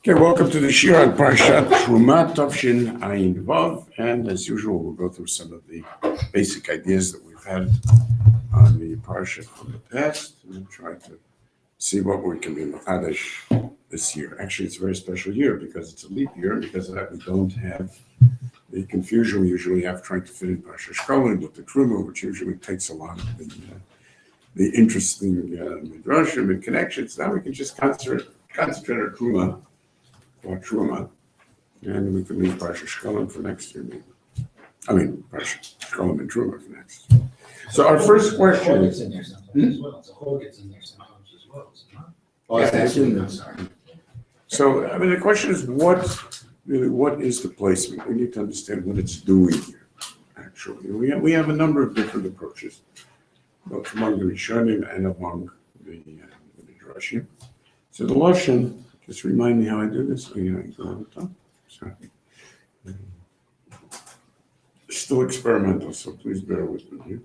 Okay, welcome to the Shir on Parshat Terumah Tavshin Ayin Vav, and as usual, we'll go through some of the basic ideas that we've had on the Parshat from the past, and we'll try to see what we can be machadash this year. Actually, it's a very special year because it's a leap year, and because of that, we don't have the confusion we usually have trying to fit in Parshat Shkolim with the Terumah, which usually takes a lot of the interesting midrashim and connections. Now we can just concentrate our Terumah. Or Terumah, and we can leave Parshat Shkolim for next year, maybe. I mean, Parshat Shkolim and Terumah for next. So our first question is. The whole gets in there sometimes as well, is it not? Oh, yeah, it's in there. Sorry. So, I mean, the question is, what is the placement? We need to understand what it's doing here, actually. We have a number of different approaches, both among the Rishonim and among the Midrashim. So the Lashon. Just remind me how I do this. Go on the top. Sorry. Still experimental, so please bear with me here.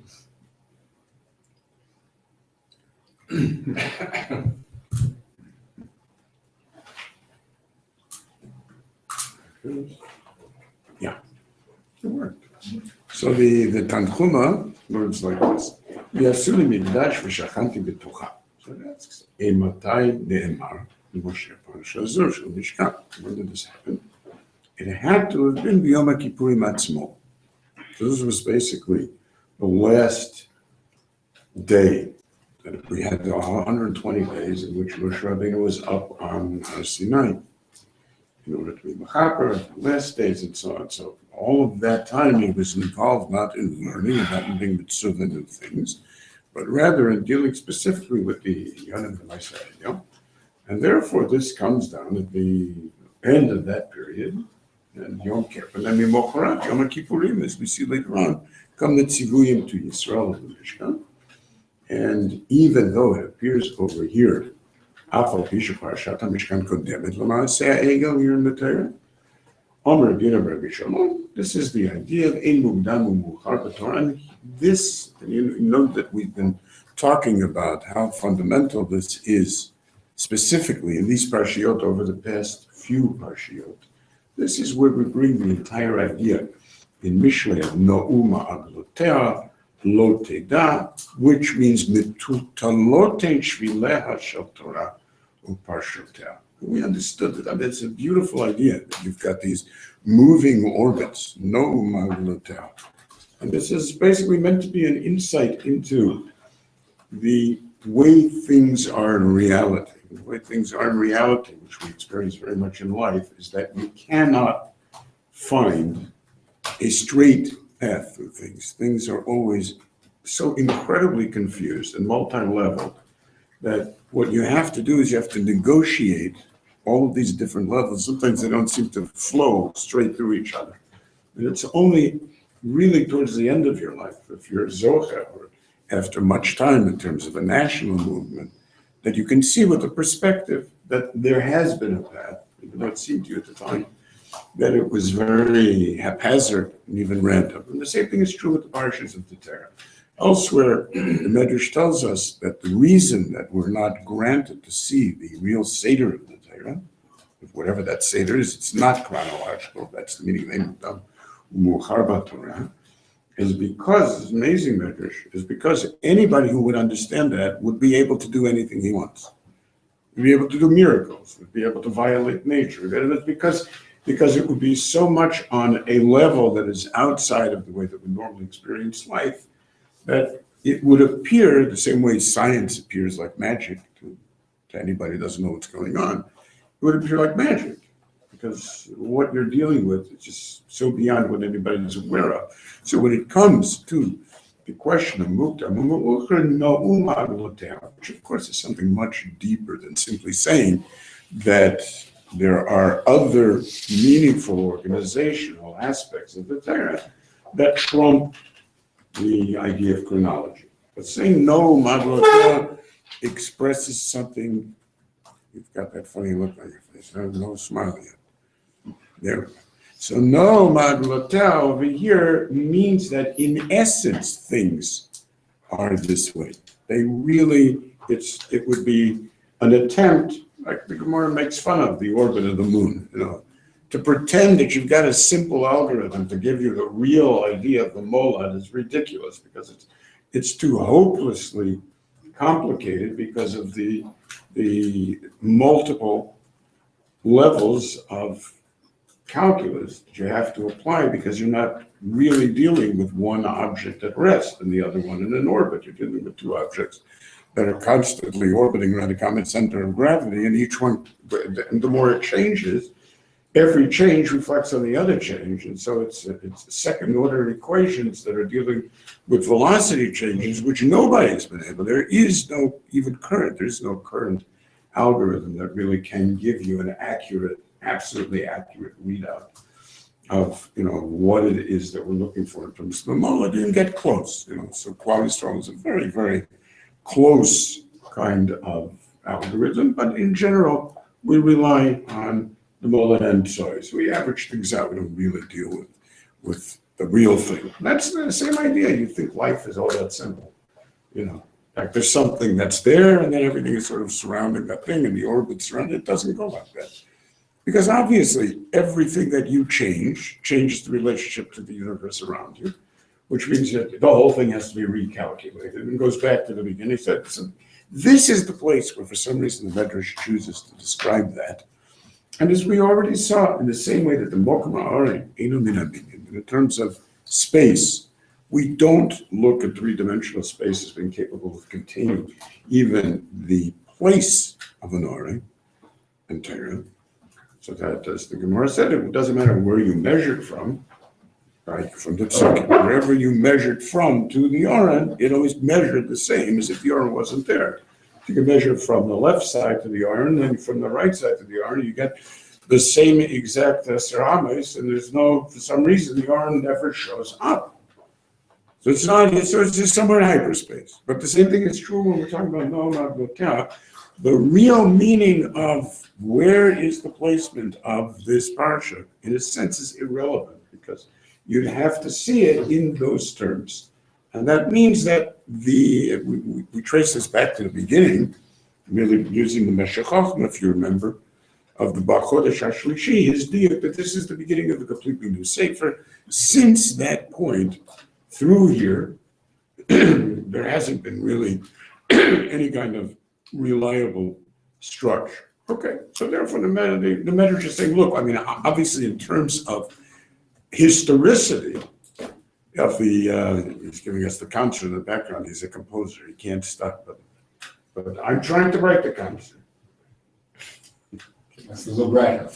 Yeah, it worked. So the Tanchuma words like this. V'yasuli migdash v'shachanti b'tucha. So that's Matai de'emar. When did this happen? It had to have been B'Yom Kippurim Atzmo. So this was basically the last day that we had the 120 days in which Moshe Rabbeinu was up on Sinai in order to be Mechaper, the last days and so on. So all of that time he was involved not in learning about being mitzvah and new things, but rather in dealing specifically with the Yonim V'Maisayim. And therefore, this comes down at the end of that period, and Yom Kippur, and then Mimocharat, Yom Kippurim, as we see later on, come the Tzivuyim to Yisrael and the Mishkan. And even though it appears over here, Afal Pisha Parashat HaMishkan Kodemet L'Maaseh Egel here in the Torah, Omer B'Yina B'Rabbi Shimon, this is the idea of Ein Mugdam U'Muchar B'Torah, and this, and you know that we've been talking about how fundamental this is, specifically in these parshiot over the past few parshiot. This is where we bring the entire idea in Mishlei of No'uma Aglotea, Lo Teda, which means Metutalote Shvileha Shel Torah U'Parshotea. We understood that. I mean, it's a beautiful idea that you've got these moving orbits, No'uma Aglotea. And this is basically meant to be an insight into the way things are in reality. The way things are in reality, which we experience very much in life, is that you cannot find a straight path through things. Things are always so incredibly confused and multi-leveled that what you have to do is you have to negotiate all of these different levels. Sometimes they don't seem to flow straight through each other. And it's only really towards the end of your life, if you're Zohar, or after much time in terms of a national movement, that you can see with the perspective that there has been a path, even though it seemed to you at the time that it was very haphazard and even random. And the same thing is true with the parshas of the Torah. Elsewhere, the Medrash tells us that the reason that we're not granted to see the real Seder of the Torah, whatever that Seder is, it's not chronological, that's the meaning of Muchar B'Torah, is because, it's amazing Medrash, is because anybody who would understand that would be able to do anything he wants. Would be able to do miracles, would be able to violate nature. It's because it would be so much on a level that is outside of the way that we normally experience life, that it would appear the same way science appears like magic to anybody who doesn't know what's going on. It would appear like magic, because what you're dealing with is just so beyond what anybody is aware of. So when it comes to the question of mukta, which of course is something much deeper than simply saying that there are other meaningful organizational aspects of the Torah that trump the idea of chronology. But saying no maglotea expresses something. You've got that funny look on your face. No smile yet. There we go. So no maglotea over here means that in essence things are this way. They really, it would be an attempt like the Gemara makes fun of the orbit of the moon, To pretend that you've got a simple algorithm to give you the real idea of the molad is ridiculous because it's too hopelessly complicated because of the multiple levels of calculus that you have to apply because you're not really dealing with one object at rest and the other one in an orbit. You're dealing with two objects that are constantly orbiting around a common center of gravity, and each one, and the more it changes, every change reflects on the other change. And so it's second order equations that are dealing with velocity changes, which nobody's been able. There is no even current. There's no current algorithm that really can give you an accurate, absolutely accurate readout of what it is that we're looking for in terms of the molad. Didn't get close. So quality strong is a very, very close kind of algorithm, but in general, we rely on the molad and size. We average things out. We don't really deal with the real thing. That's the same idea. You think life is all that simple, Like there's something that's there, and then everything is sort of surrounding that thing, and the orbit's around it. It doesn't go like that. Because obviously, everything that you changes the relationship to the universe around you, which means that the whole thing has to be recalculated. And it goes back to the beginning. So this is the place where, for some reason, the Medrash chooses to describe that. And as we already saw, in the same way that the Mokum Ha'arim, in terms of space, we don't look at three-dimensional space as being capable of containing even the place of an Arim and Terah. So that, as the Gemara said, it doesn't matter where you measured from, right? From the Psukim, wherever you measured from to the Aron, it always measured the same as if the Aron wasn't there. You can measure from the left side to the Aron, and from the right side to the Aron, you get the same exact ceramis, and there's for some reason, the Aron never shows up. So it's just somewhere in hyperspace. But the same thing is true when we're talking about Noam Abdotah. The real meaning of where is the placement of this parsha, in a sense, is irrelevant because you'd have to see it in those terms. And that means that we trace this back to the beginning, really using the Meshech Chochmah, if you remember, of the B'Chodesh HaShlishi, his diuk, that this is the beginning of a completely new sefer. Since that point, through here, there hasn't been really any kind of reliable structure. Okay, so therefore the Medrash is saying, look, I mean, obviously in terms of historicity of he's giving us the concert in the background. He's a composer. He can't stop. But I'm trying to write the concert. That's the vibrato.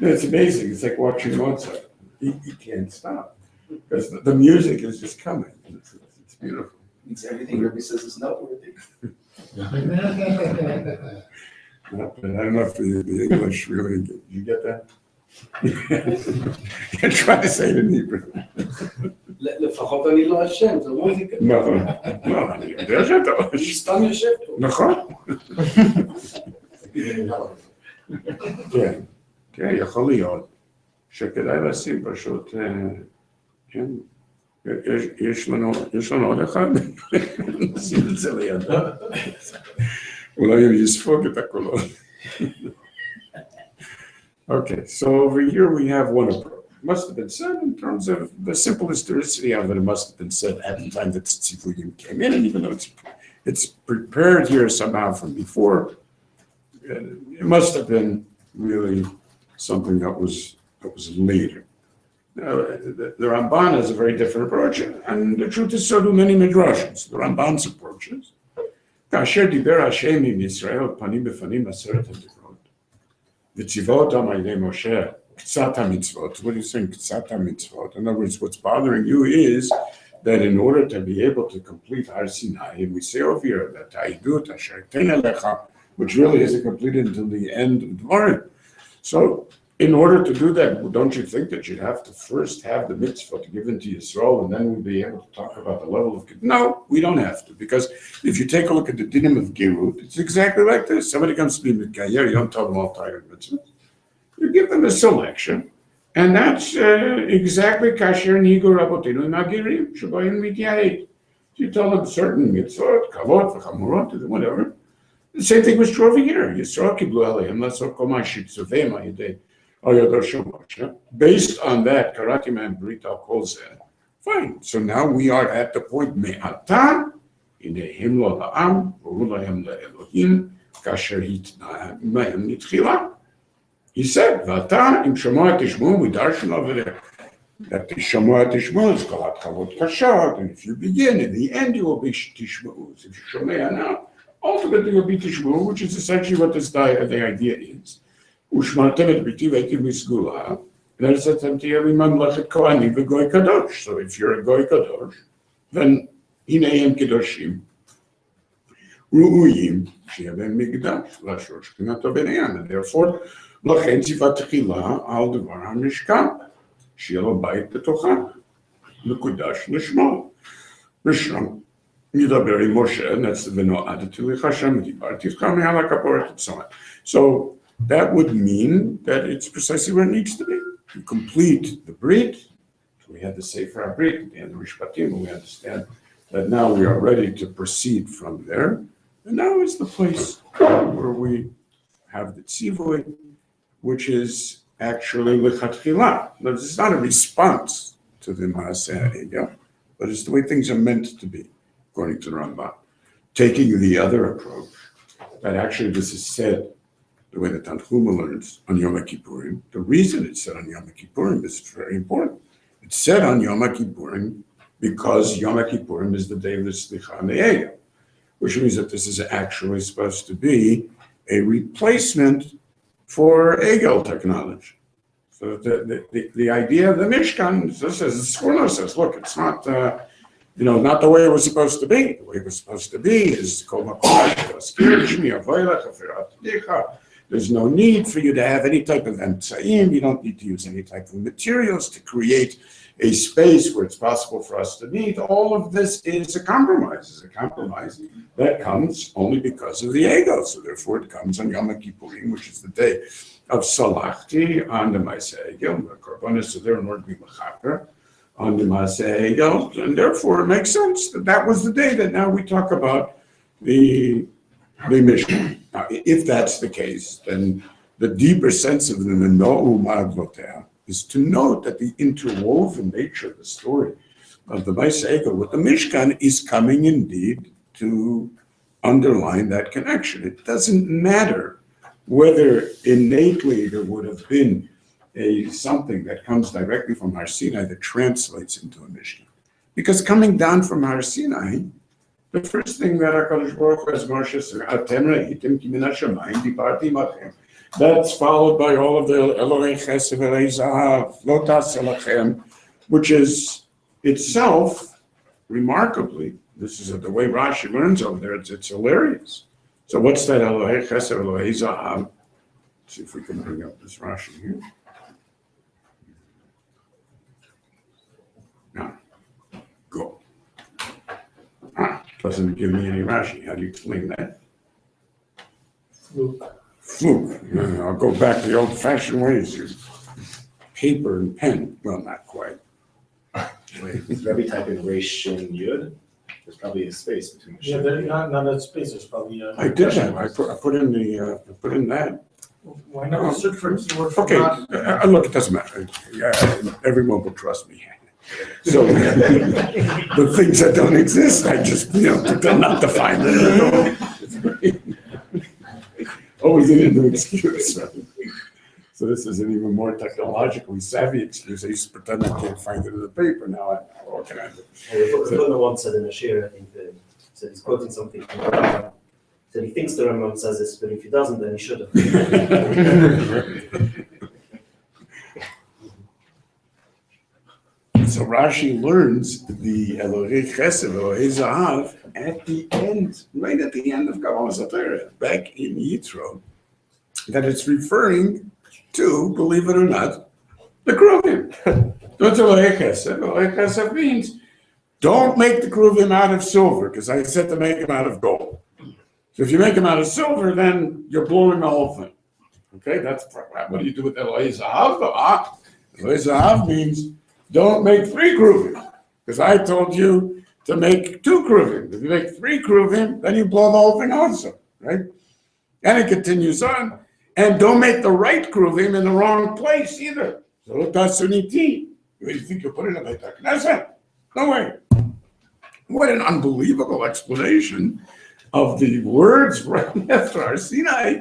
It's amazing. It's like watching Mozart. He can't stop because the music is just coming. It's beautiful. Means everything Ruby says is noteworthy. I don't know if the English really, you get that? Try to say it in Hebrew. לפחות אני לא אשם, זו מוזיקה. לא, אני יודע שאתה לא אני סתם יושב פה. נכון. כן, כן, יכול להיות שכדאי לשים פשוט, כן, יש לנו עוד אחד, נשים את זה לידו. אולי הוא יספוג את הקולות. Okay, so over here we have one approach. It must have been said in terms of the simple historicity of it. It must have been said at the time that Tzivuyim came in, and even though it's prepared here somehow from before, it must have been really something that was later. The Ramban has a very different approach, and the truth is so do many midrashim. The Ramban's approach is, כאשר דיבר השם עם ישראל פנים בפנים עשרת הדיברות. וציווה אותם על ידי משה, קצת המצוות. What are you saying, קצת המצוות? In other words, what's bothering you is that in order to be able to complete Har Sinai, and we say over here that Ta'idut Asher Ten Elecha, which really isn't completed until the end of Dvarim. So, in order to do that, don't you think that you'd have to first have the mitzvah given to Yisrael, and then we'd be able to talk about the level of... No, we don't have to, because if you take a look at the dinim of Gerut, it's exactly like this. Somebody comes to be Mitgayer, you don't tell them all tired mitzvahs. You give them a selection, and that's exactly Kasher Nigu Rabotinu Nagirim, Shabayim Mityahed. You tell them certain mitzvot, kavot, v'chamurot, whatever, The same thing was true over here. Yisrael kiblu aleim lasor kol ma shitzuvim hayidei al yado shel Moshe. Based on that, karati man brit al kol zeh. Fine. So now we are at the point me'ata hinehim lo la'am v'hu lahem le'elohim kasher hitna'im nitchila. He said, "V'ata im shamoah tishmu," we darshan over there that the shamoah tishmu is kolat kavod kashad, and if you begin, in the end you will be tishmu. If you shomea now, ultimately you'll be tishmu, which is essentially what the idea is. Ushmartem et biti v'etim misgula. That is that mamlechet kohanim v'goy kadosh. So if you're a goy kadosh, then hineim kedoshim. Ru'uyim she'yavem migdash lashor shchinato b'neiam, and therefore לכן ציוות תחילה על דבר המשכן, שיהיה לו בית בתוכה, מקודש לשמו. ושם ידבר עם משה, ונועדתי לך שם, ודיברתי איתך מעל הכפורת and so on. So that would mean that it's precisely where it needs to be. You complete the Brit, so we had the Sefer HaBrit at the end of Mishpatim, and we understand that now we are ready to proceed from there, and now is the place where we have the Tzivui, which is actually lechatchila. It's not a response to the Maaseh HaEgel, but it's the way things are meant to be, according to the Rambam. Taking the other approach, that actually this is said the way the Tanchuma learns on Yom Kippurim. The reason it's said on Yom Kippurim is very important. It's said on Yom Kippurim because Yom Kippurim is the day of the Slicha and the Egel, which means that this is actually supposed to be a replacement for Egel technology. So the idea of the Mishkan, this is Sforno says, look, it's not not the way it was supposed to be. The way it was supposed to be is there's no need for you to have any type of emtsaim. You don't need to use any type of materials to create a space where it's possible for us to meet. All of this is a compromise. That comes only because of the ego. So therefore it comes on Yom Kippurim, which is the day of Salachti, on the Maaseh Egel. The Korbanos are there in order to be Mechaper on the Maaseh Egel. And therefore it makes sense that was the day that now we talk about the Mishnah. Now, if that's the case, then the deeper sense of the No'u Ma'adlotea is to note that the interwoven nature of the story of the Maaseh Egel with the Mishkan is coming indeed to underline that connection. It doesn't matter whether innately there would have been something that comes directly from Har Sinai that translates into a Mishkan. Because coming down from Har Sinai, the first thing that HaKadosh Baruch Hu, as Moshe said, "Atem re'itim ki min hashamayim dibarti imachem." That's followed by all of the Elorei Chesed Elorei Zahav, Lo Taseh Lachem, which is itself, remarkably, this is the way Rashi learns over there, it's hilarious. So what's that Elorei Chesed Elorei Zahav? Let's see if we can bring up this Rashi here. Now, go. Doesn't give me any Rashi. How do you explain that? Fluke. I'll go back to the old-fashioned ways. Paper and pen. Well, not quite. Rabbi type in Reish and Yud. There's probably a space between. Yeah, there's not a space. There's probably. I did that. I put in that. Why not search for keyword? Okay. Look, it doesn't matter. Everyone will trust me. So the things that don't exist, I just pretend not to find them. It's great. Always an into excuse. Right? So this is an even more technologically savvy excuse. I used to pretend I can't find it in the paper. Now what can I do? The one said in a share, I think, said he's quoting something from the Rambam. Said he thinks the Rambam says this, but if he doesn't, then he should have. So Rashi learns the Elorei Chesed, Elorei Zahav at the end, right at the end of Kabbalah Satira, back in Yitro, that it's referring to, believe it or not, the Kruvim. That's Elorei Chesed. Elorei Chesed means don't make the Kruvim out of silver, because I said to make them out of gold. So if you make them out of silver, then you're blowing the whole thing. Okay, that's what do you do with Elorei Zahav? Elorei Zahav means don't make 3 kruvim, because I told you to make 2 kruvim. If you make 3 kruvim, then you blow the whole thing also, right? And it continues on. And don't make the right kruvim in the wrong place either. So you think you'll put it in the Beit HaKnesset? No way. What an unbelievable explanation of the words right after Har Sinai.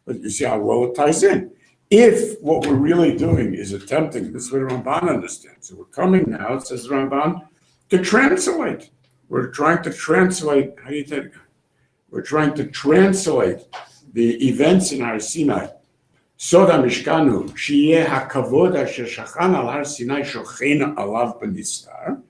But you see how well it ties in. If what we're really doing is attempting, this is what Ramban understands. So we're coming now, it says Ramban, to translate. We're trying to translate, how do you take it? We're trying to translate the events in Har Sinai. Soda Mishkanu, Shiyeh HaKavod Asher Shachan al Har Sinai Shochen Alav B'Nistar,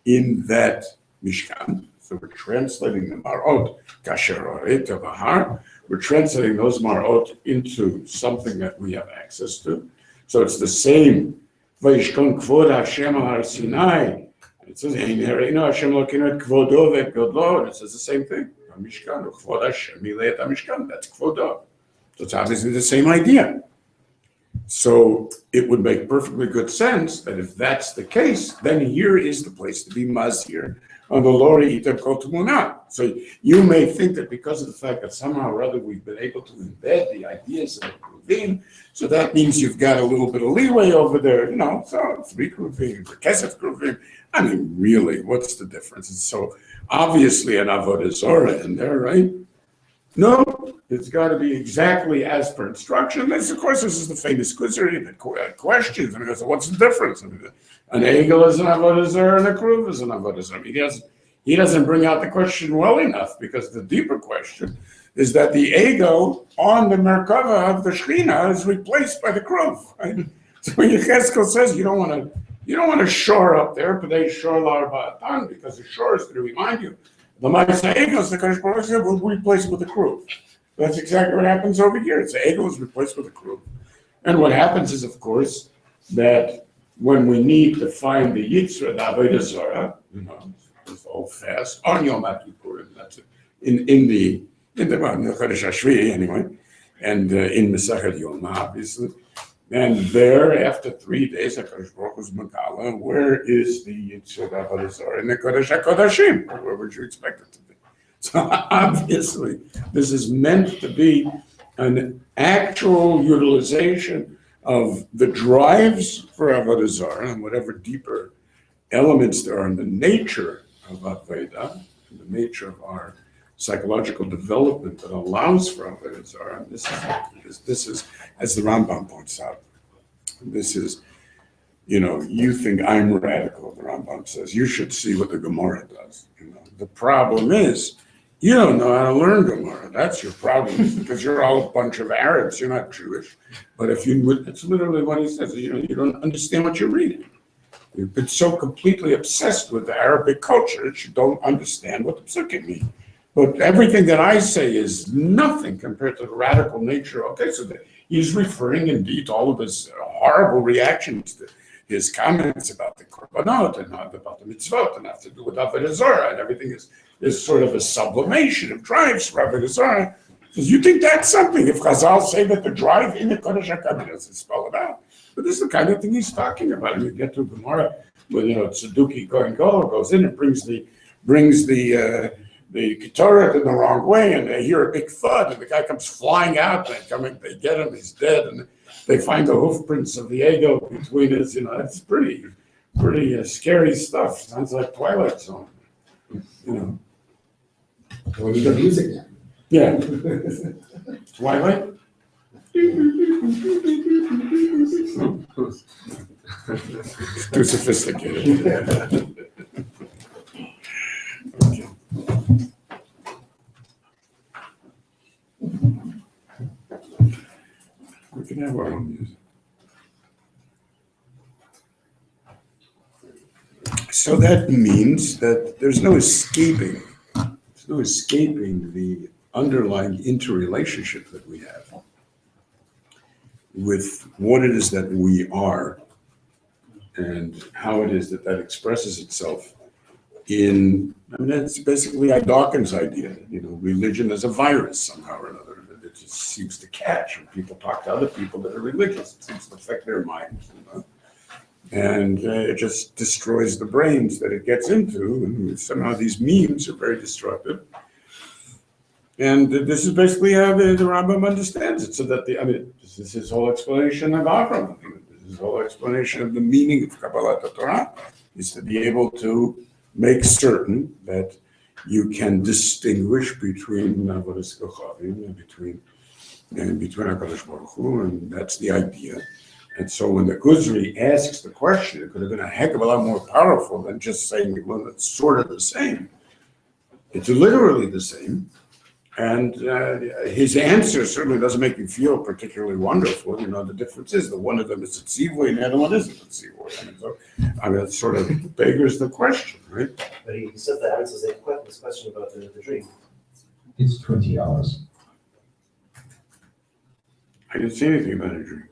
in that Mishkan. So we're translating the Marot, Kasher Oret Bahar. We're translating those Marot into something that we have access to. So it's the same. Vayishkon Kvod Hashem al Har Sinai. It says, Ein Hereinu Hashem Elokeinu et Kvodo ve'et Godlo. And it says the same thing. Mishkan, Kvod Hashem Milei et Mishkan. That's Kvodo. So it's obviously the same idea. So it would make perfectly good sense that if that's the case, then here is the place to be mazir on the Lori Item Kol Tumunah. So you may think that because of the fact that somehow or other we've been able to embed the ideas of the Kruvim, so that means you've got a little bit of leeway over there, so 3 Kruvim, the Kesef Kruvim. I mean, really, what's the difference? It's so obviously an Avodah Zorah in there, right? No, it's got to be exactly as per instruction. This, of course, this is the famous Kuzari that questions. And he goes, what's the difference? An Egel is an Avodah Zarah and a Kruv is an Avodah Zarah. He doesn't bring out the question well enough, because the deeper question is that the Egel on the Merkava of the Shechina is replaced by the Kruv. Right? So when Yechezkel says you don't want to shore up there, but they shore La'arba'atan, because the shore is to remind you the Ma'aseh Egos, the Kadosh Baruch Hu will replace it with a Kruv. That's exactly what happens over here. It's the Egel is replaced with a Kruv. And what happens is, of course, that when we need to find the Yitzra, the Avodah Zarah, it's all fast, on Yom HaKippurim, that's it. In the Chodesh HaShvi, anyway, and in Masechet Yom, obviously. And there, after 3 days, HaKadosh Baruch Hu's Megala, where is the Yitzhak Avodah Zarah in the Kodesh HaKodashim? Where would you expect it to be? So obviously, this is meant to be an actual utilization of the drives for Avodah Zarah and whatever deeper elements there are in the nature of Avodah, in the nature of our psychological development that allows for Avodah Zarah. This is, as the Rambam points out, this is, you think I'm radical, the Rambam says. You should see what the Gemara does. The problem is, you don't know how to learn Gemara. That's your problem, because you're all a bunch of Arabs. You're not Jewish. But it's literally what he says. You don't understand what you're reading. You've been so completely obsessed with the Arabic culture that you don't understand what the psukim mean. But everything that I say is nothing compared to the radical nature. Okay, so he's referring indeed to all of his horrible reactions to his comments about the korbanot and not about the mitzvot and have to do with Avodah Zarah, and everything is sort of a sublimation of drives for Avodah Zarah. Because you think that's something if Chazal say that the drive in the Kodesh HaKadosh doesn't spell it out. But this is the kind of thing he's talking about. And you get to Gemara where Tzeduki Kohen Gadol goes in and brings the Ketorah in the wrong way, and they hear a big thud, and the guy comes flying out, they get him, he's dead, and they find the hoof prints of the ego between his, it's pretty scary stuff. Sounds like Twilight Zone, We need the music now. Yeah. Twilight? Too sophisticated. Okay. We can have our own music. So that means that there's no escaping the underlying interrelationship that we have with what it is that we are and how it is that expresses itself it's basically Dawkins' idea, religion as a virus somehow or another. It just seems to catch when people talk to other people that are religious. It seems to affect their minds, and it just destroys the brains that it gets into, and somehow these memes are very destructive. And this is basically how the Rambam understands it. So that this is his whole explanation of Avram. This is his whole explanation of the meaning of Kabbalat Torah, is to be able to make certain that you can distinguish between Avodas Kochavim and between HaKadosh Baruch Hu, and that's the idea. And so when the Guzri asks the question, it could have been a heck of a lot more powerful than just saying, well, it's sort of the same. It's literally the same. And his answer certainly doesn't make you feel particularly wonderful. You know, the difference is that one of them is a tzivui and the other one isn't a tzivui. It sort of beggars the question, right? But he says that answers this question about the dream. It's $20. I didn't see anything about a dream.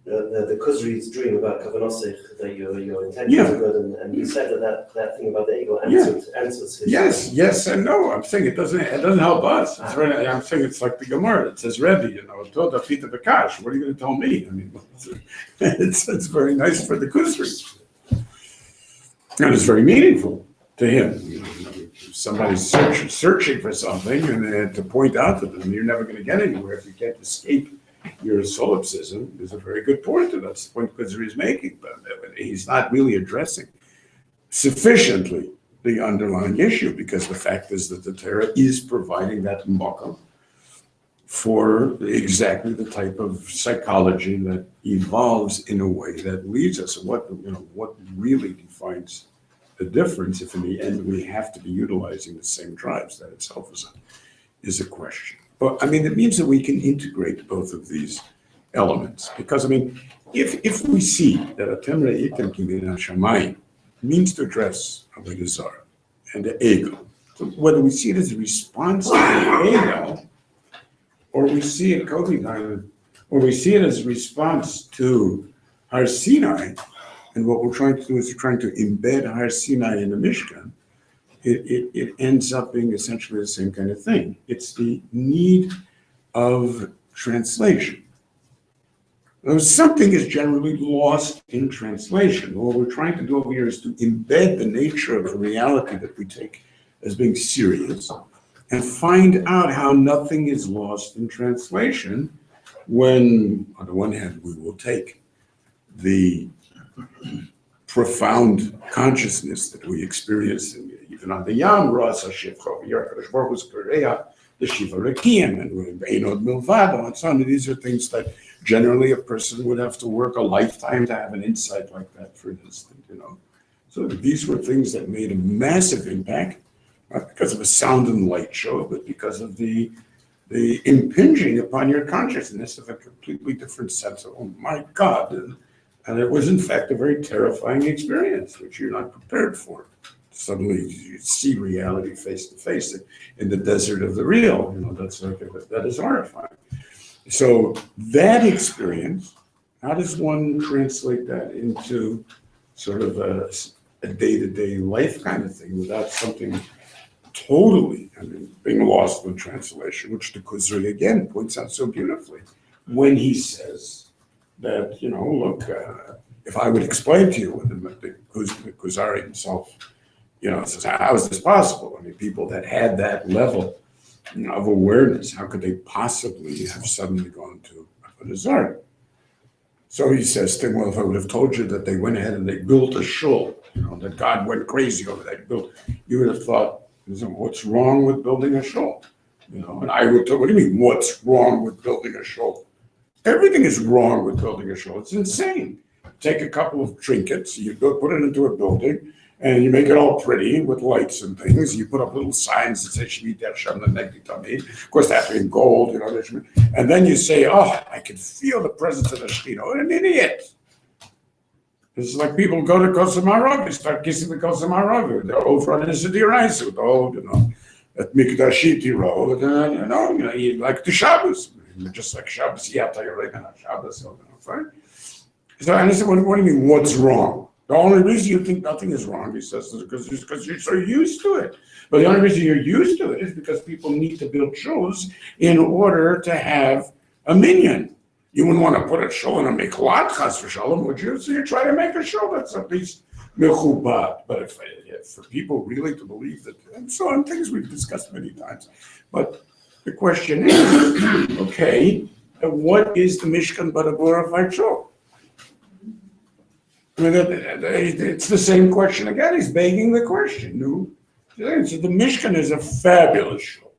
The Kuzri's dream about Kavanosich, that your intentions are good, and he said that thing about the eagle answers his. Yes and no. I'm saying it doesn't help us. I'm saying it's like the Gemara. It says, Rebbe, told Afita Bakash. What are you going to tell me? I mean, it's very nice for the Kuzri. And it's very meaningful to him. If somebody's searching for something, and to point out to them, you're never going to get anywhere if you can't escape your solipsism. Is a very good point, and that's the point Kuzri is making. But he's not really addressing sufficiently the underlying issue, because the fact is that the Torah is providing that makom for exactly the type of psychology that evolves in a way that leads us. What really defines the difference, if in the end we have to be utilizing the same drives? That itself is a question. But it means that we can integrate both of these elements, because if we see that Atem Re'item Kimin HaShamayim means to address Avodah Zarah and the ego, so whether we see it as a response to the ego, or we see it as a response to Har Sinai, and what we're trying to do is we're trying to embed Har Sinai in the Mishkan, it ends up being essentially the same kind of thing. It's the need of translation. Something is generally lost in translation. What we're trying to do over here is to embed the nature of the reality that we take as being serious and find out how nothing is lost in translation when, on the one hand, we will take the profound consciousness that we experience even on the Yam, Rasa Shivcha, Yerkadosh Baruch Hu's Pereya, the Shiva Rekiem, and Einod Milvado, and so on. These are things that generally a person would have to work a lifetime to have an insight like that, for instance, So these were things that made a massive impact, not because of a sound and light show, but because of the impinging upon your consciousness of a completely different sense of, oh my God. And it was, in fact, a very terrifying experience, which you're not prepared for. Suddenly, you see reality face to face in the desert of the real. That is horrifying. So that experience, how does one translate that into sort of a day-to-day life kind of thing without something totally, being lost in translation, which the Kuzri again points out so beautifully when he says that, look, if I would explain to you what the Kuzari himself, says, how is this possible? People that had that level of awareness, how could they possibly have suddenly gone to Avodah Zarah? So he says to him, well, if I would have told you that they went ahead and they built a shul, that God went crazy over that built, you would have thought, what's wrong with building a shul? And I would tell, what do you mean, what's wrong with building a shul? Everything is wrong with building a shul. It's insane. Take a couple of trinkets, you go put it into a building, and you make it all pretty with lights and things. You put up little signs that say Shemitah Hashem Lenegdi Tamid. Of course, that's in gold, and then you say, oh, I can feel the presence of the Shekhinah. What an idiot. It's like people go to Kosem Harav, they start kissing the Kosem Harav. They're over on his Sidiraisa with all, at Mikdashit Hiro, you like the Shabbos. Just like Shabbos, Shabbos, fine. So I said, what do you mean, what's wrong? The only reason you think nothing is wrong, he says, is because you're so used to it. But the only reason you're used to it is because people need to build shuls in order to have a minyan. You wouldn't want to put a shul in a miklat, chas v'shalom, would you? So you try to make a shul that's at least mechubad. But if for people really to believe that, and so on, things we've discussed many times, but the question is, okay, what is the Mishkan but a glorified show? I mean, it's the same question again. He's begging the question. No, so the Mishkan is a fabulous show,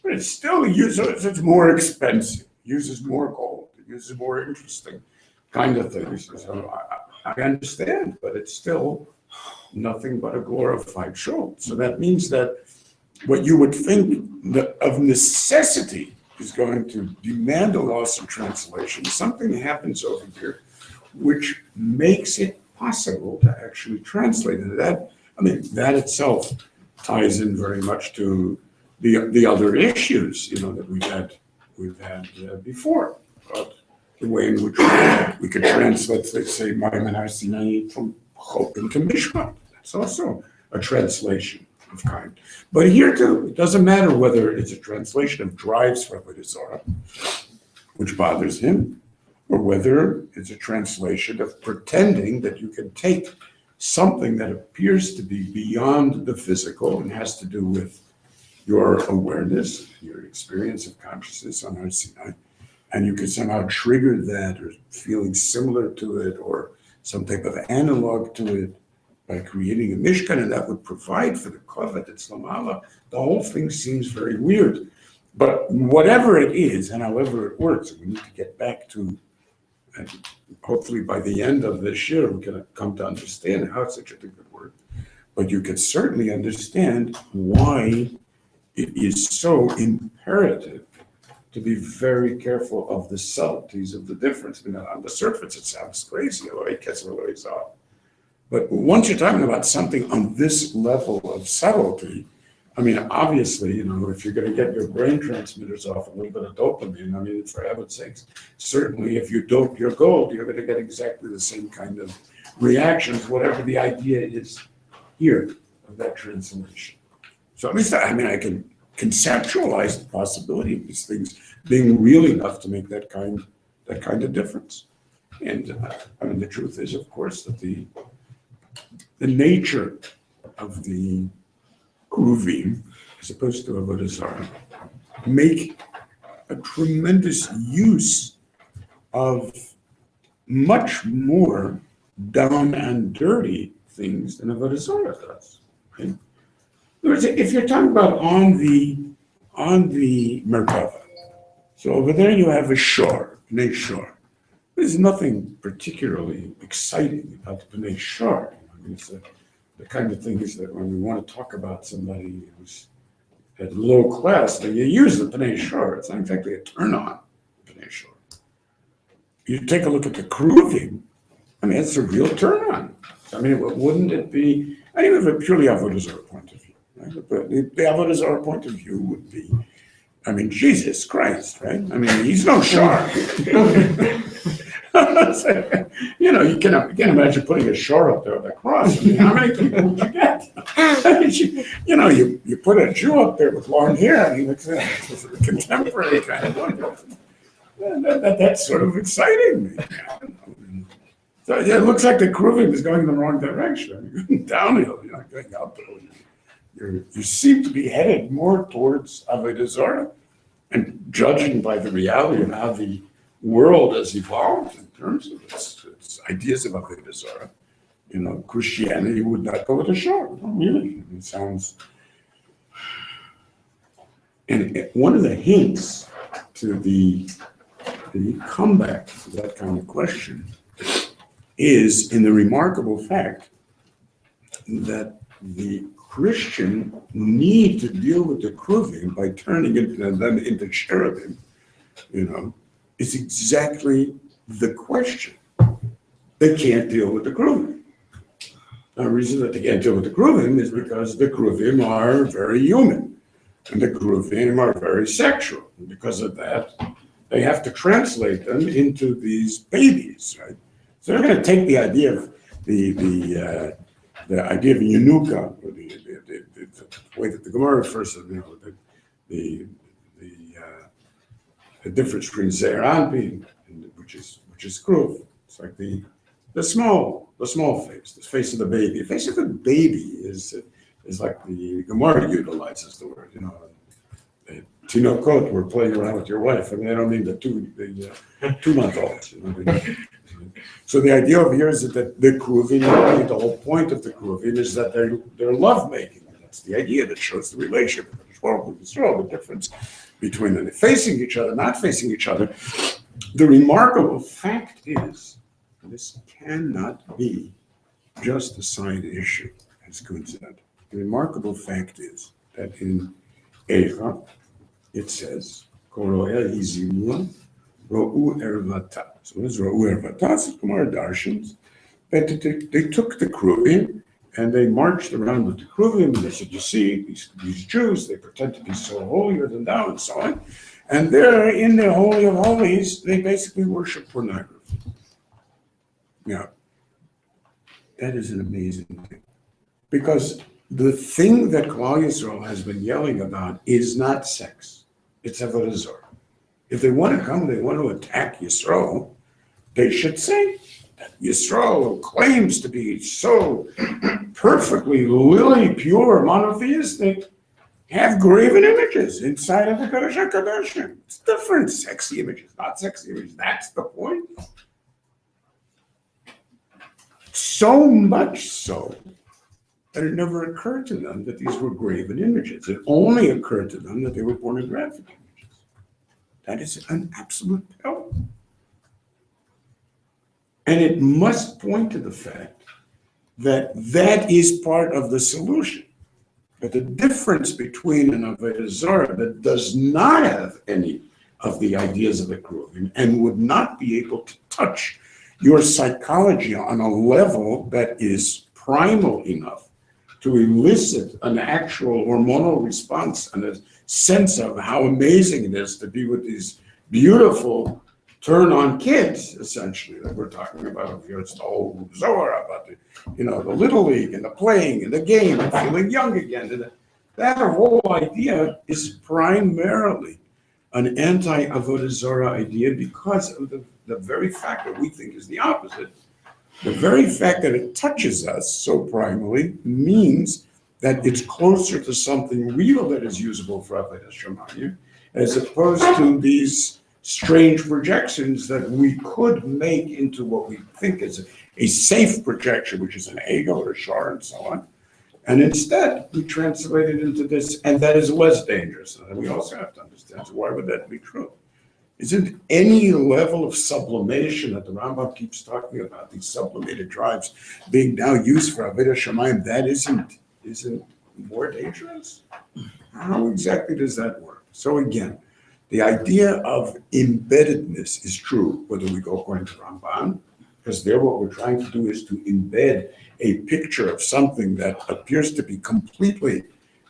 but it's still it's more expensive, uses more gold, it uses more interesting kind of things. So I understand, but it's still nothing but a glorified show. So that means that what you would think that of necessity is going to demand a loss of translation, something happens over here which makes it possible to actually translate it. That itself ties in very much to the other issues, that we've had before, about the way in which we could translate, let's say, Maimon Har Sinai from Chop into Mishpat. That's also a translation of kind. But here too, it doesn't matter whether it's a translation of drives for Avodah Zarah, which bothers him, or whether it's a translation of pretending that you can take something that appears to be beyond the physical and has to do with your awareness, your experience of consciousness on Har Sinai, and you can somehow trigger that or feeling similar to it or some type of analog to it by creating a Mishkan, and that would provide for the Kovet at Slamala. The whole thing seems very weird. But whatever it is, and however it works, we need to get back to, and hopefully by the end of this year, we can come to understand how such a thing could work. But you can certainly understand why it is so imperative to be very careful of the subtleties of the difference. On the surface, it sounds crazy, but once you're talking about something on this level of subtlety, obviously, if you're going to get your brain transmitters off a little bit of dopamine, for heaven's sakes, certainly if you dope your gold, you're going to get exactly the same kind of reactions, whatever the idea is here of that translation. So at least, I can conceptualize the possibility of these things being real enough to make that kind of difference. And the truth is, of course, that the nature of the Kruvim, as opposed to Avodah Zarah, make a tremendous use of much more down and dirty things than Avodah Zarah does. Right? In other words, if you're talking about on the Merkava, so over there you have a shor, Bnei Shor. There's nothing particularly exciting about the Bnei Shor. It's the kind of thing is that when we want to talk about somebody who's at low class, then you use the Bnei Shor. It's not exactly a turn on, Bnei Shor. You take a look at the Kruvim, it's a real turn on. Wouldn't it be, even from a purely Avodah Zarah point of view, right? But the Avodah Zarah point of view would be, Jesus Christ, right? He's no Shor. You can't imagine putting a shore up there with a cross. How many people would you get? You put a Jew up there with long hair, it's a contemporary kind of look. That's sort of exciting me. So it looks like the Kruvim is going in the wrong direction. You're going downhill, you're not going uphill. You seem to be headed more towards Avodah Zarah, and judging by the reality of how the world has evolved in terms of its ideas of Avodah Zarah, Christianity would not go with the shore. Really, it sounds. And one of the hints to the comeback to that kind of question is in the remarkable fact that the Christian need to deal with the Kruvim by turning them into cherubim, is exactly the question. They can't deal with the Kruvim. The reason that they can't deal with the Kruvim is because the Kruvim are very human, and the Kruvim are very sexual. And because of that, they have to translate them into these babies, right? So they're going to take the idea of the idea of Yenuka, or the way that the Gemara refers to the difference between Zeir Anpin, which is Kruv. It's like the small face, the face of the baby. The face of the baby is like the Gemara utilizes the word, Tinokot were playing around with your wife, and I don't mean the 2-month-olds. So the idea over here is that the Kruvim, the whole point of the Kruvim is that they're lovemaking. That's the idea that shows the relationship. The difference between them facing each other, not facing each other. The remarkable fact is, this cannot be just a side issue, as Kuhn said. The remarkable fact is that in Eira, it says, Koroel Izimua, Ro'u Ervata. So what is Ro'u Ervata? It's Gemara Darshans. They took the Kruvim and they marched around with the Kruvim, and they said, you see, these Jews, they pretend to be so holier than thou, and so on. And there, in the Holy of Holies, they basically worship pornography. Now, that is an amazing thing. Because the thing that Klal Yisrael has been yelling about is not sex. It's Avodah Zarah. If they want to come, they want to attack Yisrael, they should say that Yisrael, who claims to be so perfectly lily pure, monotheistic, have graven images inside of the Kodesh HaKadoshim. It's different, sexy images, not sexy images. That's the point. So much so that it never occurred to them that these were graven images. It only occurred to them that they were pornographic images. That is an absolute peril. And it must point to the fact that that is part of the solution. But the difference between an Avodah Zarah that does not have any of the ideas of the Kruvim and would not be able to touch your psychology on a level that is primal enough to elicit an actual hormonal response and a sense of how amazing it is to be with these beautiful turn-on kids, essentially, that we're talking about. Here it's the whole Zohar about the Little League and the playing and the game and feeling young again. And that whole idea is primarily an anti-Avodah Zarah idea because of the very fact that we think is the opposite. The very fact that it touches us so primarily means that it's closer to something real that is usable for Avodah Shemayim, as opposed to these strange projections that we could make into what we think is a safe projection, which is an ego or a shar and so on. And instead, we translate it into this, and that is less dangerous. And we also have to understand, so why would that be true? Isn't any level of sublimation that the Rambam keeps talking about, these sublimated drives being now used for Avodah Shemayim, that isn't more dangerous? How exactly does that work? So again, the idea of embeddedness is true, whether we go according to Ramban, because there what we're trying to do is to embed a picture of something that appears to be completely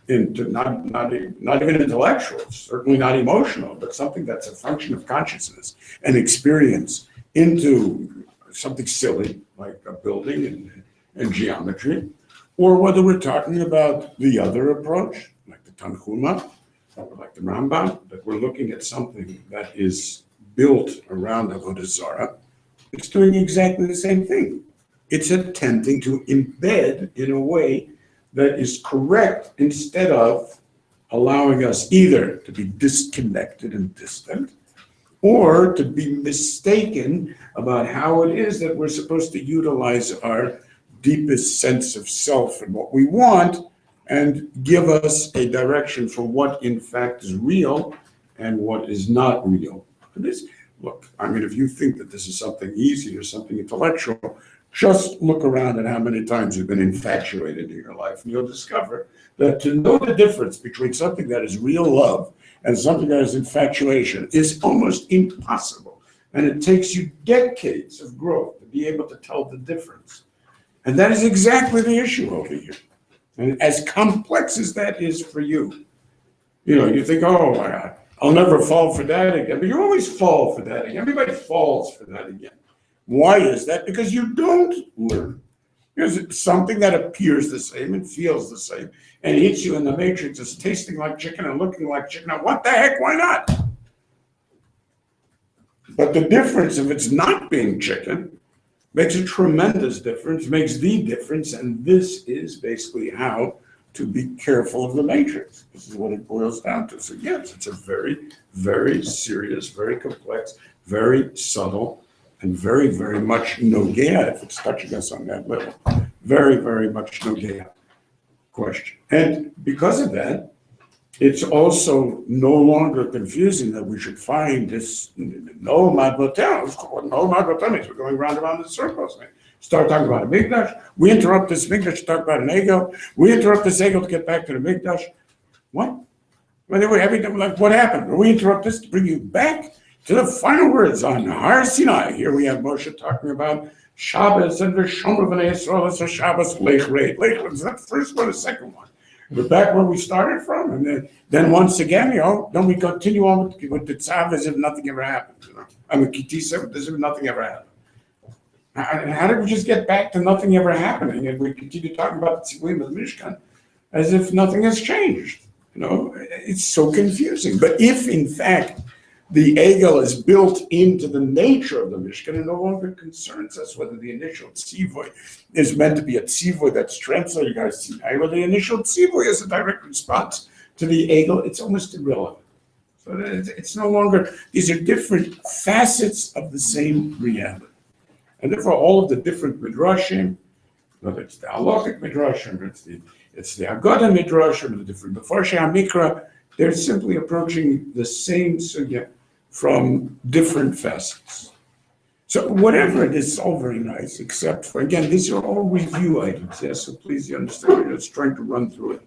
into not even intellectual, certainly not emotional, but something that's a function of consciousness and experience into something silly like a building and geometry, or whether we're talking about the other approach, like the Tanchuma, or like the Rambam, that we're looking at something that is built around Avodah Zarah. It's doing exactly the same thing. It's attempting to embed in a way that is correct instead of allowing us either to be disconnected and distant or to be mistaken about how it is that we're supposed to utilize our deepest sense of self and what we want and give us a direction for what in fact is real and what is not real. Look, I mean, if you think that this is something easy or something intellectual, just look around at how many times you've been infatuated in your life, and you'll discover that to know the difference between something that is real love and something that is infatuation is almost impossible. And it takes you decades of growth to be able to tell the difference. And that is exactly the issue over here. And as complex as that is for you, you think, oh my God, I'll never fall for that again. But you always fall for that again. Everybody falls for that again. Why is that? Because you don't learn. Because it's something that appears the same and feels the same and hits you in the matrix as tasting like chicken and looking like chicken. Now, what the heck? Why not? But the difference, if it's not being chicken, makes a tremendous difference, makes the difference, and this is basically how to be careful of the matrix. This is what it boils down to. So yes, it's a very, very serious, very complex, very subtle, and very, very much nogea, if it's touching us on that level. Very, very much nogea question. And because of that, it's also no longer confusing that we should find this no magbotel. No magbotel means we're going round and round in circles. Start talking about a Mikdash. We interrupt this Mikdash to talk about an Egel. We interrupt this Egel to get back to the Mikdash. What? Everything like what happened? We interrupt this to bring you back to the final words on Har Sinai. Here we have Moshe talking about Shabbos and the Shomer B'nai Yisrael. It's a Shabbos Lech Reit. Lech is that the first one or the second one? We're back where we started from, and then once again, then we continue on with the Tzav as if nothing ever happened. I mean, Kitisa as if nothing ever happened. How did we just get back to nothing ever happening, and we continue talking about the Tzivuim of the Mishkan as if nothing has changed? It's so confusing. But if in fact the Egel is built into the nature of the Mishkan, it no longer concerns us whether the initial tzivoy is meant to be a tzivoy that's translated as Sinai, or the initial tzivoy is a direct response to the Egel. It's almost irrelevant. So it's no longer, these are different facets of the same reality. And therefore all of the different midrashim, whether it's the halachic midrashim, it's the Haggadah midrashim, the different Mefarshei HaMikra, they're simply approaching the same sugya from different facets. So whatever it is, it's all very nice, except for, again, these are all review items, yes, so please you understand, we're just trying to run through it.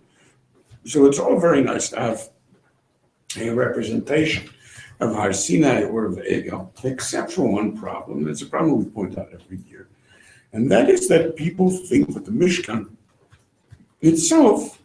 So it's all very nice to have a representation of Har Sinai or of Egel, except for one problem. It's a problem we point out every year, and that is that people think that the Mishkan itself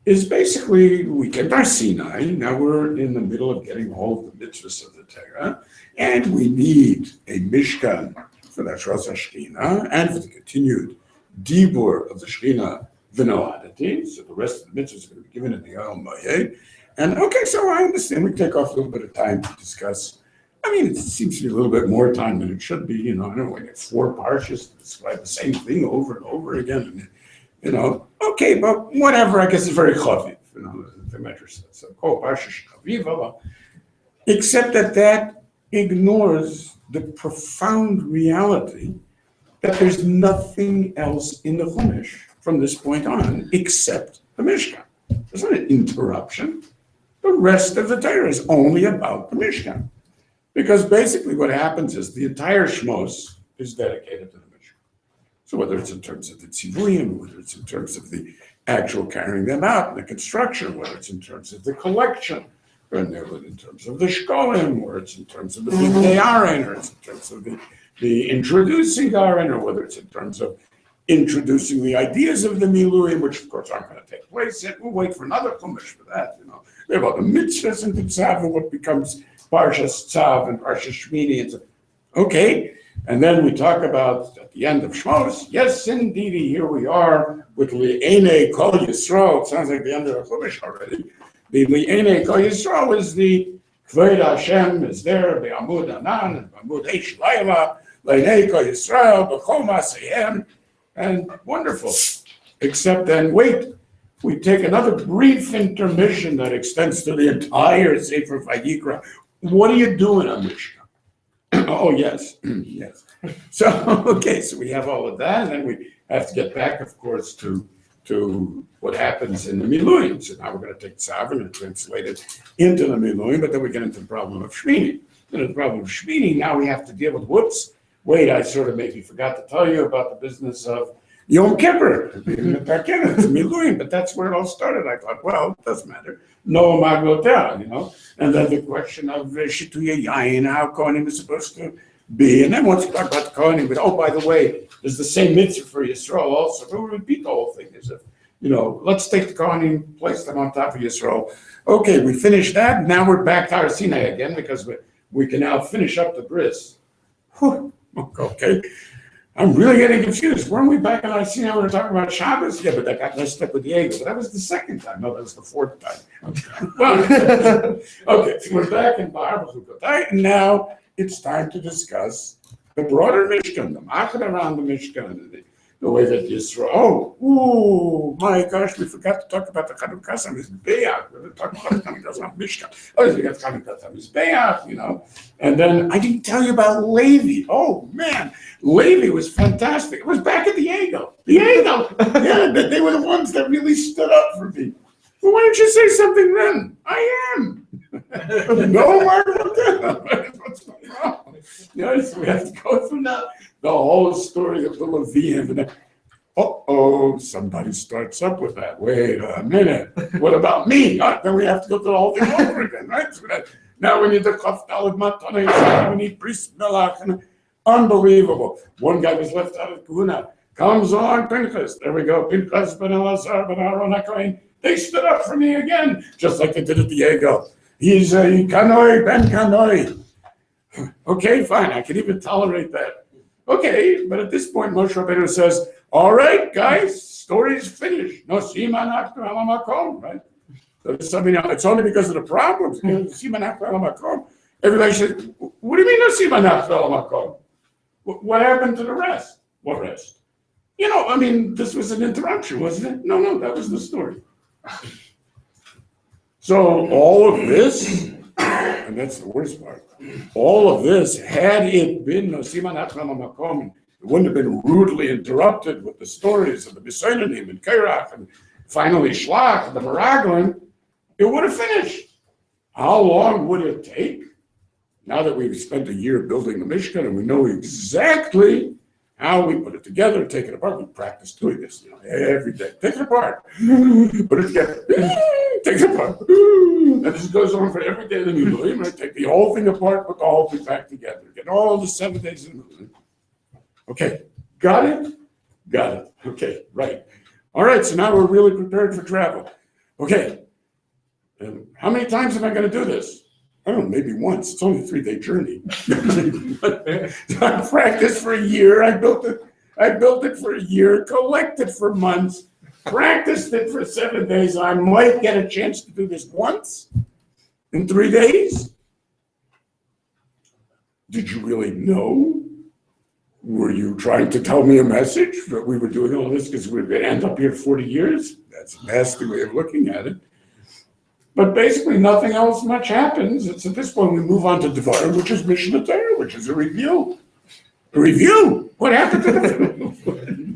is basically, we get Har Sinai, now we're in the middle of getting all of the mitzvahs of the Torah, and we need a Mishkan for the Ashras HaShekhinah and for the continued Dibur of the Shekhinah V'noadati, so the rest of the mitzvahs are going to be given in the Yom Mayeh. And okay, so I understand we take off a little bit of time to discuss. I mean, it seems to be a little bit more time than it should be, I don't know, we get 4 parshas to describe the same thing over and over again. Okay, but whatever, I guess it's very chaviv, the Medrash says. So, except that ignores the profound reality that there's nothing else in the Chumash from this point on except the Mishkan. There's not an interruption. The rest of the Torah is only about the Mishkan. Because basically what happens is the entire Shmos is dedicated to the Mishkan. So whether it's in terms of the tzivuyim, whether it's in terms of the actual carrying them out, the construction, whether it's in terms of the collection, or in terms of the shkolim, or it's in terms of the bigdei aren, or it's in terms of the introducing aren, or whether it's in terms of introducing the ideas of the miluim, which of course aren't going to take place yet. We'll wait for another chumash for that. We have all the mitzvahs and the tzav, and what becomes Parshas Tzav and Parshas Shmini. And so, okay. And then we talk about at the end of Shmos, yes, indeed, here we are with Li'enei Kol Yisrael. It sounds like the end of the Chumash already. The Li'enei Kol Yisrael is the Kvod Hashem is there, the Amud Anan, and Amud Eish Laila, Li'enei Kol Yisrael, B'chol Ma'aseihem, and wonderful. Except then, wait, we take another brief intermission that extends to the entire Sefer Vayikra. What are you doing on Mishkan? Oh, yes, yes. So, okay, so we have all of that, and then we have to get back, of course, to what happens in the Miluim. So now we're going to take Tzav and translate it into the Miluim, but then we get into the problem of Shmini. The problem of Shmini, now we have to deal with, whoops, wait, I sort of maybe forgot to tell you about the business of Yom Kippur, it's Miluim, but that's where it all started. I thought, well, it doesn't matter. No Maglotel, and then the question of Shituya Yain, how Kohanim is supposed to be. And then once you talk about the Kohanim, but oh, by the way, there's the same mitzvah for Yisrael also. We'll repeat the whole thing as if, let's take the Kohanim, place them on top of Yisrael. Okay, we finished that. Now we're back to Har Sinai again because we can now finish up the bris. Okay. I'm really getting confused. Weren't we back in Har Sinai? We were talking about Shabbos? Yeah, but that got messed up with the Egel. But that was the second time. No, that was the 4th time. Okay, okay, so we're back in Bar B'chukotai, and now it's time to discuss the broader Mishkan, the Machad around the Mishkan, the way that Yisrael, oh, my gosh, we forgot to talk about the Chanukas HaMizbeach. We didn't talk about the Chanukas HaMishkan. Oh, we got Chanukas HaMizbeach, you know. And then I didn't tell you about Levi. Oh, man, Levi was fantastic. It was back at the Eagle. The Eagle. Yeah, they were the ones that really stood up for me. Well, why don't you say something then? I am. No, Mark, what's the problem? You know, so we have to go through the whole story of the Levium. And then, somebody starts up with that. Wait a minute. What about me? Then we have to go through the whole thing over again, right? So now we need the Chaf Dalet Matanei, we need Bris Melach. Unbelievable. One guy was left out of Kahuna. Comes on Pinchas. There we go. Pinchas ben Elazar ben Aaron HaKohen. They stood up for me again, just like they did at the Eagle. He's a Kanoi ben Kanoi. Okay, fine. I can even tolerate that. Okay, but at this point, Moshe Rabbeinu says, all right, guys, story's finished. No siman achnu al hamakom, right? So it's only because of the problems. Siman achnu al hamakom. Everybody said, what do you mean no siman achnu al hamakom? What happened to the rest? What rest? You know, I mean, this was an interruption, wasn't it? No, that was the story. So all of this, and that's the worst part, all of this, had it been no siman achnu al hamakom, it wouldn't have been rudely interrupted with the stories of the Bisonanim and Kairach and finally Shlach and the Meraglim, it would have finished. How long would it take? Now that we've spent a year building the Mishkan and we know exactly how we put it together, take it apart, we practice doing this, you know, every day. Take it apart, put it together, take it apart. And this goes on for every day of the Miluim, right? Take the whole thing apart, put the whole thing back together. Get all the 7 days of the Miluim. Okay, got it? Got it. Okay, right. All right, so now we're really prepared for travel. Okay, how many times am I going to do this? I don't know, maybe once. It's only a 3-day journey. I practiced for a year. I built it for a year, collected for months, practiced it for 7 days. I might get a chance to do this once in 3 days. Did you really know? Were you trying to tell me a message that we were doing all this because we were going to end up here 40 years? That's a nasty way of looking at it. But basically, nothing else much happens. It's at this point we move on to Devarim, which is Mishnah Torah, which is a review. A review? What happened to the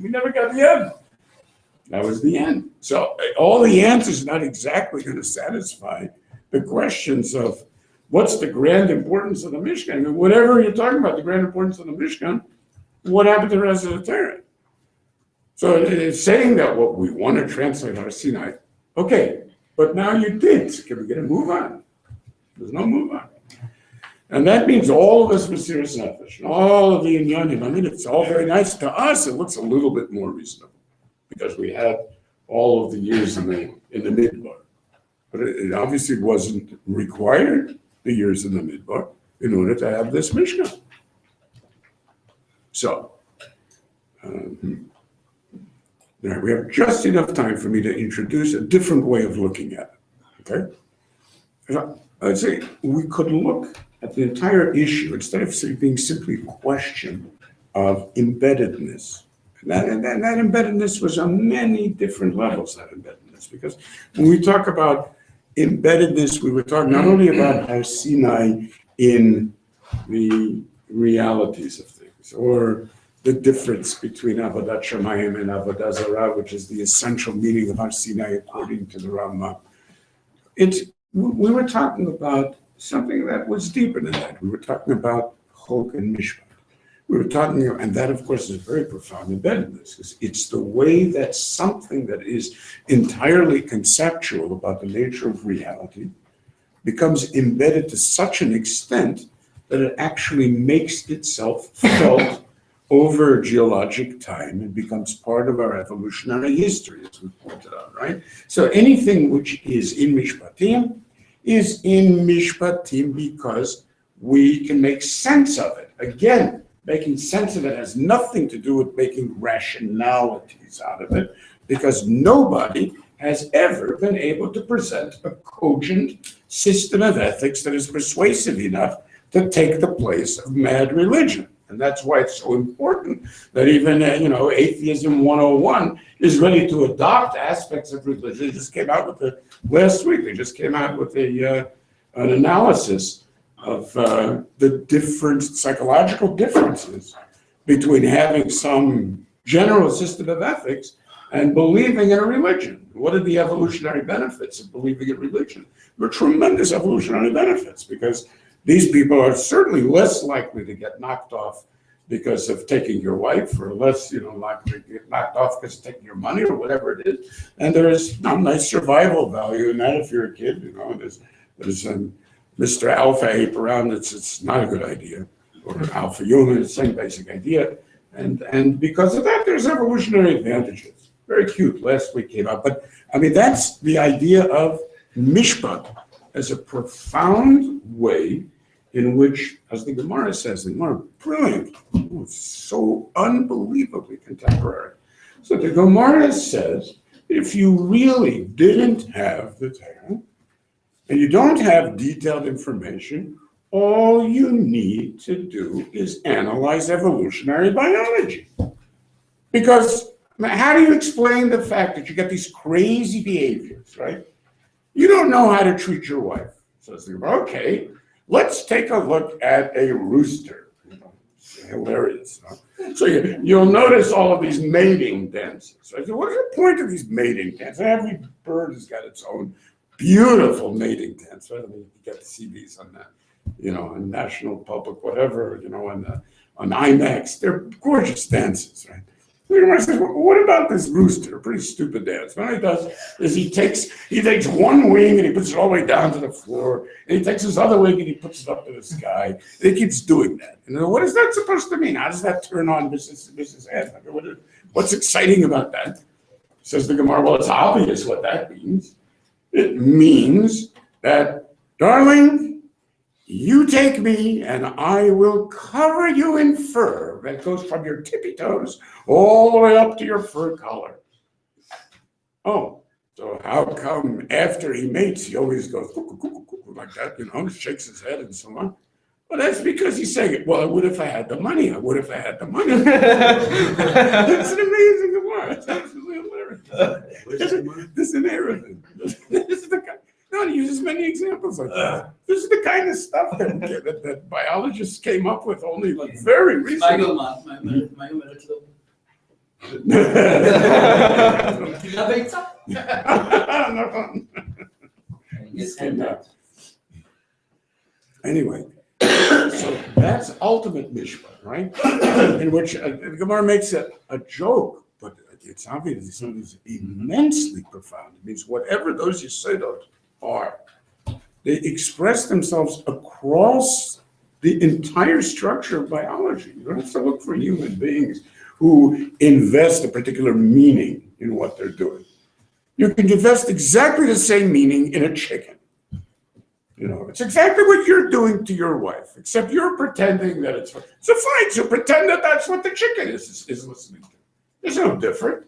We never got the end. That was the end. So all the answers are not exactly going to satisfy the questions of what's the grand importance of the Mishkan. I mean, whatever you're talking about, the grand importance of the Mishkan, what happened to the rest of the Torah? So it's saying that what we want to translate Har Sinai, okay, but now you did. Can we get a move on? There's no move on. And that means all of us Mesiras Nefesh, and all of the Inyanim. I mean, it's all very nice. To us, it looks a little bit more reasonable because we had all of the years in the Midbar. But it obviously wasn't required, the years in the Midbar, in order to have this Mishkan. So, we have just enough time for me to introduce a different way of looking at it, okay? I'd say we could look at the entire issue instead of being simply a question of embeddedness. And that embeddedness was on many different levels, that embeddedness, because when we talk about embeddedness, we were talking not only about Har Sinai in the realities of things, or the difference between Avodat Shamayim and Avodah Zarah, which is the essential meaning of Har Sinai according to the Rambam. We were talking about something that was deeper than that. We were talking about Chok and Mishpat. We were talking, and that of course is very profound embeddedness, because it's the way that something that is entirely conceptual about the nature of reality becomes embedded to such an extent that it actually makes itself felt over geologic time and becomes part of our evolutionary history, as we pointed out, right? So anything which is in Mishpatim is in Mishpatim because we can make sense of it. Again, making sense of it has nothing to do with making rationalities out of it, because nobody has ever been able to present a cogent system of ethics that is persuasive enough to take the place of mad religion. And that's why it's so important that even, Atheism 101 is ready to adopt aspects of religion. They just came out with last week, they just came out with an analysis of the different psychological differences between having some general system of ethics and believing in a religion. What are the evolutionary benefits of believing in religion? There are tremendous evolutionary benefits because these people are certainly less likely to get knocked off because of taking your wife, or less, likely to get knocked off because of taking your money or whatever it is. And there is a nice survival value in that if you're a kid, there's Mr. Alpha ape around, it's not a good idea. Or an alpha human, the same basic idea. And because of that, there's evolutionary advantages. Very cute, last week came out. But that's the idea of mishpat as a profound way in which, as the Gemara says, the Gemara, brilliant, so unbelievably contemporary. So the Gemara says, if you really didn't have the Torah, and you don't have detailed information, all you need to do is analyze evolutionary biology. Because how do you explain the fact that you get these crazy behaviors, right? You don't know how to treat your wife. So it's like, okay, let's take a look at a rooster. It's hilarious. Huh? So you'll notice all of these mating dances. Right? So what is the point of these mating dances? Every bird has got its own beautiful mating dance. Right? You get to see these on that. On National Public, whatever, on IMAX, they're gorgeous dances, right? So says, well, what about this rooster? Pretty stupid dance. What he does is he takes one wing and he puts it all the way down to the floor, and he takes his other wing and he puts it up to the sky. And he keeps doing that. And what is that supposed to mean? How does that turn on Mrs. Ed? What's exciting about that? Says the Gemara, well, it's obvious what that means. It means that, darling, you take me and I will cover you in fur that goes from your tippy toes all the way up to your fur collar. Oh, so how come after he mates, he always goes cuckoo, cuckoo, cuckoo, like that, shakes his head and so on? Well, that's because he's saying, well, I would if I had the money. I would if I had the money. It's an amazing Gemara. It's absolutely hilarious. This is an Arabic. This is the guy. No, he uses many examples like that. This is the kind of stuff that biologists came up with only very recently. Anyway, so that's ultimate mishpat, right? In which Gemara makes a joke, but it's obvious something is immensely profound. It means whatever those yesodot are, they express themselves across the entire structure of biology. You don't have to look for human beings who invest a particular meaning in what they're doing. You can invest exactly the same meaning in a chicken. It's exactly what you're doing to your wife, except you're pretending that it's fine. So fine, so pretend that that's what the chicken is listening to. It's no different.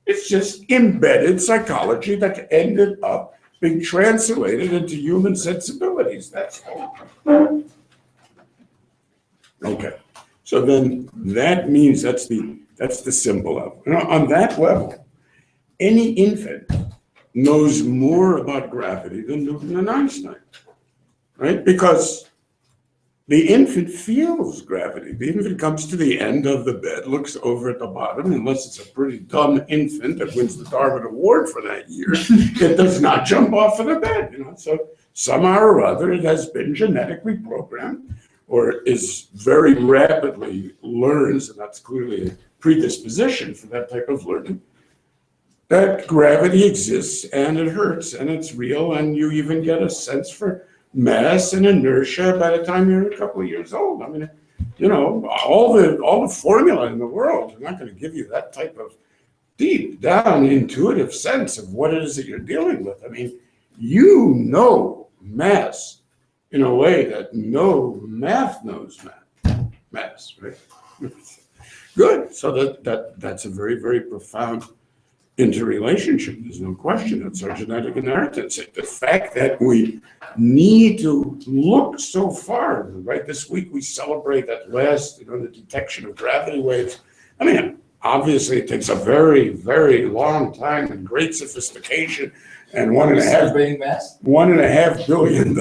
It's just embedded psychology that ended up being translated into human sensibilities. That's all. Okay. So then that means that's the simple level. On that level, any infant knows more about gravity than Newton and Einstein, right? Because the infant feels gravity. The infant comes to the end of the bed, looks over at the bottom, unless it's a pretty dumb infant that wins the Darwin Award for that year, it does not jump off of the bed. So somehow or other it has been genetically programmed, or is very rapidly learns, and that's clearly a predisposition for that type of learning, that gravity exists and it hurts and it's real, and you even get a sense for mass and inertia by the time you're a couple of years old. All the formula in the world are not going to give you that type of deep down intuitive sense of what it is that you're dealing with. Mass in a way that no math knows mass, right? Good. So that's a very, very profound interrelationship. There's no question. It's our genetic inheritance. The fact that we need to look so far, right? This week we celebrate that last, the detection of gravity waves. I mean, obviously it takes a very, very long time and great sophistication and Celebrating mass? $1.5 billion,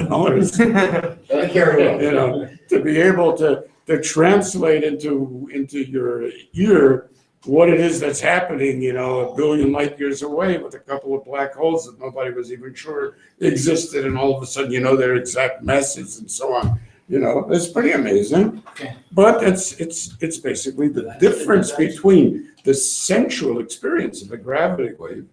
Carry on. to be able to translate into your ear what it is that's happening, a billion light years away with a couple of black holes that nobody was even sure existed, and all of a sudden their exact masses and so on. It's pretty amazing. Okay. But it's basically the difference between the sensual experience of a gravity wave,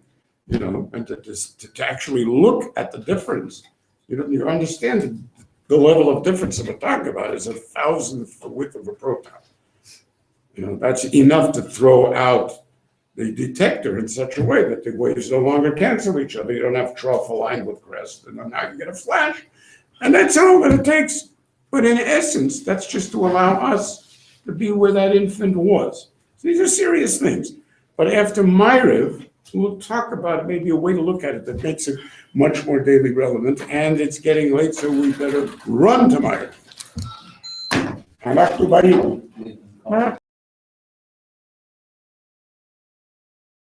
and to actually look at the difference. You understand the level of difference that we're talking about is 1,000th the width of a proton. That's enough to throw out the detector in such a way that the waves no longer cancel each other. You don't have trough aligned with crest, and then now you get a flash. And that's all that it takes. But in essence, that's just to allow us to be where that infant was. So these are serious things. But after Myriv, we'll talk about maybe a way to look at it that makes it much more daily relevant. And it's getting late, so we better run to Myriv.